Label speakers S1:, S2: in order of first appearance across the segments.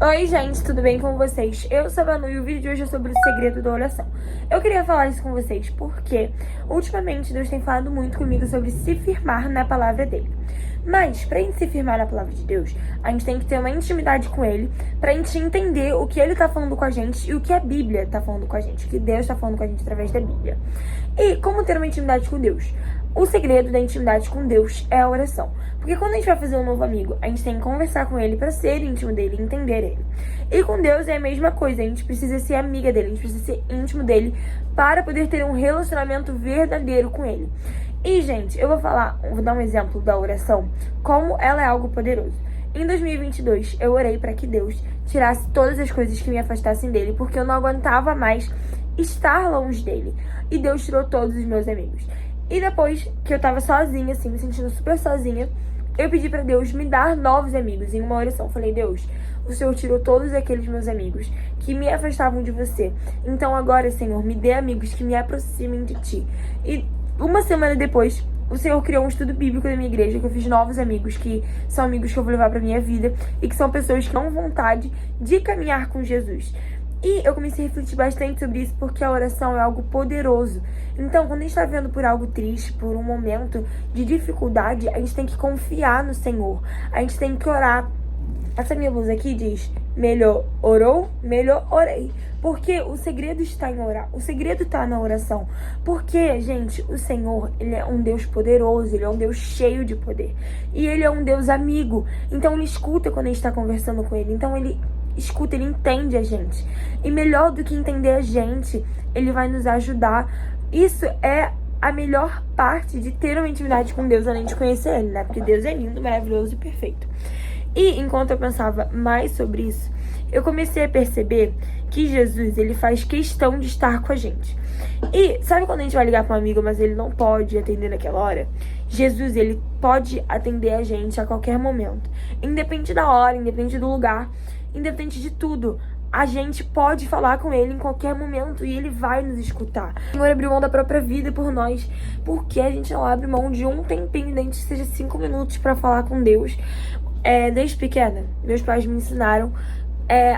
S1: Oi, gente, tudo bem com vocês? Eu sou a Manu e o vídeo de hoje é sobre o segredo da oração. Eu queria falar isso com vocês porque, ultimamente, Deus tem falado muito comigo sobre se firmar na palavra dele. Mas, pra gente se firmar na palavra de Deus, a gente tem que ter uma intimidade com ele, pra gente entender o que ele tá falando com a gente e o que a Bíblia tá falando com a gente, o que Deus tá falando com a gente através da Bíblia. E como ter uma intimidade com Deus? O segredo da intimidade com Deus é a oração. Porque quando a gente vai fazer um novo amigo, a gente tem que conversar com ele pra ser íntimo dele, entender ele. E com Deus é a mesma coisa, a gente precisa ser amiga dele, a gente precisa ser íntimo dele para poder ter um relacionamento verdadeiro com ele. E, gente, vou dar um exemplo da oração, como ela é algo poderoso. Em 2022, eu orei para que Deus tirasse todas as coisas que me afastassem dele, porque eu não aguentava mais estar longe dele. E Deus tirou todos os meus amigos. E depois que eu tava sozinha, assim, me sentindo super sozinha, eu pedi pra Deus me dar novos amigos em uma oração. Falei, Deus, o Senhor tirou todos aqueles meus amigos que me afastavam de você. Então agora, Senhor, me dê amigos que me aproximem de ti. E uma semana depois, o Senhor criou um estudo bíblico da minha igreja, que eu fiz novos amigos, que são amigos que eu vou levar pra minha vida e que são pessoas que têm vontade de caminhar com Jesus. E eu comecei a refletir bastante sobre isso porque a oração é algo poderoso. Então, quando a gente está vendo por algo triste, por um momento de dificuldade, a gente tem que confiar no Senhor. A gente tem que orar. Essa minha blusa aqui diz, melhor orou, melhor orei. Porque o segredo está em orar. O segredo está na oração. Porque, gente, o Senhor, ele é um Deus poderoso. Ele é um Deus cheio de poder. E ele é um Deus amigo. Então, ele escuta quando a gente está conversando com ele. Então, ele escuta, ele entende a gente. E melhor do que entender a gente, ele vai nos ajudar. Isso é a melhor parte de ter uma intimidade com Deus, além de conhecer ele, né? Porque Deus é lindo, maravilhoso e perfeito. E enquanto eu pensava mais sobre isso, eu comecei a perceber que Jesus, ele faz questão de estar com a gente. E sabe quando a gente vai ligar para um amigo, mas ele não pode atender naquela hora? Jesus, ele pode atender a gente a qualquer momento. Independente da hora, independente do lugar, independente de tudo. A gente pode falar com ele em qualquer momento e ele vai nos escutar. O Senhor abriu mão da própria vida por nós. Por que a gente não abre mão de um tempinho, nem que seja 5 minutos pra falar com Deus? Desde pequena, meus pais me ensinaram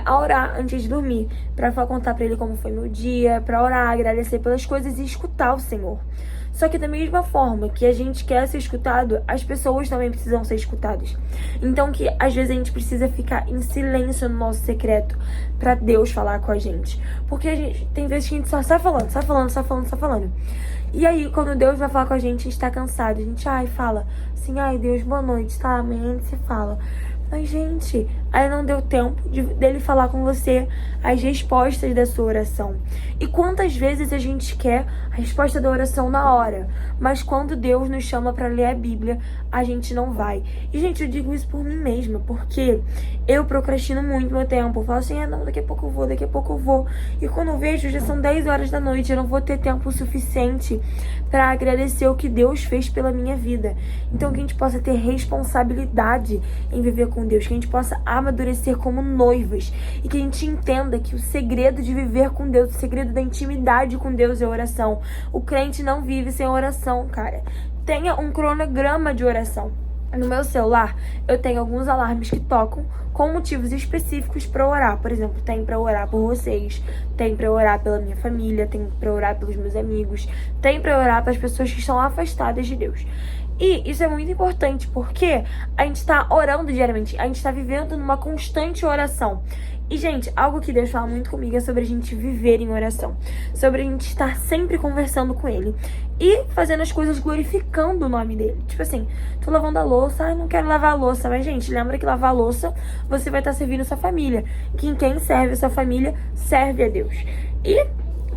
S1: a orar antes de dormir, pra contar pra ele como foi meu dia, pra orar, agradecer pelas coisas e escutar o Senhor. Só que da mesma forma que a gente quer ser escutado, as pessoas também precisam ser escutadas. Então que às vezes a gente precisa ficar em silêncio no nosso secreto pra Deus falar com a gente. Porque tem vezes que a gente só sai falando. E aí, quando Deus vai falar com a gente tá cansado. A gente, fala assim, Deus, boa noite, tá? Amanhã a gente se fala. Mas, gente, aí não deu tempo dele falar com você as respostas da sua oração. E quantas vezes a gente quer a resposta da oração na hora, mas quando Deus nos chama pra ler a Bíblia, a gente não vai. E, gente, eu digo isso por mim mesma, porque eu procrastino muito meu tempo. Eu falo assim, não, daqui a pouco eu vou. E quando eu vejo, já são 10 horas da noite, eu não vou ter tempo suficiente pra agradecer o que Deus fez pela minha vida. Então, que a gente possa ter responsabilidade em viver com Deus, que a gente possa amadurecer como noivas e que a gente entenda que o segredo de viver com Deus, o segredo da intimidade com Deus é a oração. O crente não vive sem oração, cara. Tenha um cronograma de oração. No meu celular, eu tenho alguns alarmes que tocam com motivos específicos para orar. Por exemplo, tem para orar por vocês, tem para orar pela minha família, tem para orar pelos meus amigos, tem para orar para as pessoas que estão afastadas de Deus. E isso é muito importante porque a gente tá orando diariamente, a gente tá vivendo numa constante oração. E, gente, algo que Deus fala muito comigo é sobre a gente viver em oração. Sobre a gente estar sempre conversando com Ele. E fazendo as coisas glorificando o nome dEle. Tipo assim, tô lavando a louça, não quero lavar a louça. Mas, gente, lembra que lavar a louça, você vai estar servindo a sua família. Que quem serve a sua família, serve a Deus. E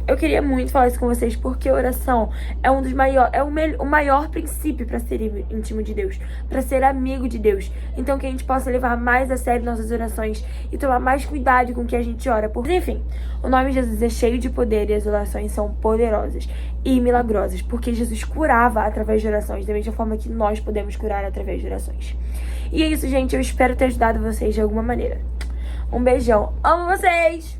S1: eu queria muito falar isso com vocês, porque a oração é um dos maiores, o maior princípio para ser íntimo de Deus, para ser amigo de Deus. Então que a gente possa levar mais a sério nossas orações e tomar mais cuidado com o que a gente ora. Porque, enfim, o nome de Jesus é cheio de poder e as orações são poderosas e milagrosas, porque Jesus curava através de orações, da mesma forma que nós podemos curar através de orações. E é isso, gente. Eu espero ter ajudado vocês de alguma maneira. Um beijão. Amo vocês!